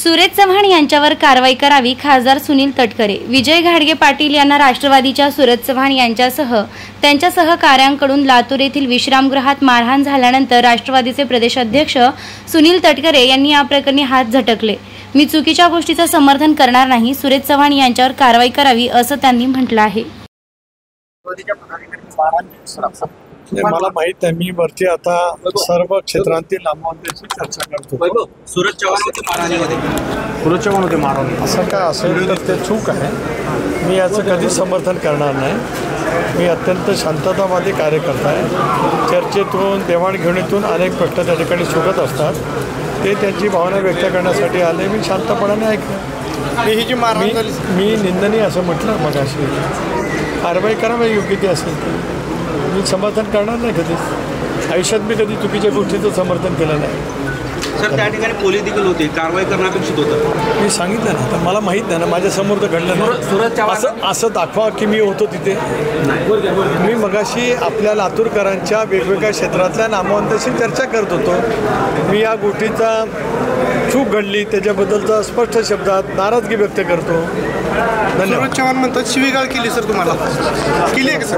सुरेश चव्हाण यांच्यावर कारवाई करावी, खासदार सुनील तटकरे। विजय घाडगे पाटील यांना राष्ट्रवादीच्या सुरेश चव्हाण यांच्यासह त्यांच्या सहकाऱ्यांकडून लातूर येथील विश्रामगृहात मारहाण झाल्यानंतर राष्ट्रवादीचे प्रदेशाध्यक्ष सुनील तटकरे यांनी या प्रकरणी हात झटकले। मी चुकीच्या गोष्टीचं समर्थन करणार नाही, सुरेश चव्हाण यांच्यावर कारवाई करावी असं त्यांनी म्हटलं आहे। मला माहित आहे, मी वरती आता सर्व क्षेत्रांतील नामवंतांशी चर्चा करतो। सुरेश चव्हाण होते मारहाण असं काय असेल तर ते चूक आहे। मी याचं कधीच समर्थन करणार नाही। मी अत्यंत शांततावादी कार्यकर्ता आहे। चर्चेतून देवाणघेवाणीतून अनेक प्रश्न त्या ठिकाणी सुटत असतात, ते त्यांची भावना व्यक्त करण्यासाठी आले। मी शांतपणाने ऐकलं। मी निंदनीय असं म्हटलं मग अशी कारवाई करावी योग्य ती असेल ती। मी समर्थन करणार नाही कधीच। आयुष्यात मी कधी चुकीच्या गोष्टीचं समर्थन केलं नाही। सर, त्या ठिकाणी पोलीस देखील होते, कारवाई करणं अपेक्षित होतं। मी सांगितलं ना, तर मला माहीत नाही ना, माझ्यासमोर तर घडलं नाही। असं दाखवा की मी होतो तिथे। मी मगाशी आपल्या लातूरकरांच्या वेगवेगळ्या क्षेत्रातल्या नामवंतांशी चर्चा करत होतो। मी या गोष्टीचा चूक घडली त्याच्याबद्दलचा स्पष्ट शब्दात नाराजगी व्यक्त करतो। धन्यवाद। सुरेश चव्हाण म्हणतात शिवीगाळ केली सर, तुम्हाला केली आहे का सर?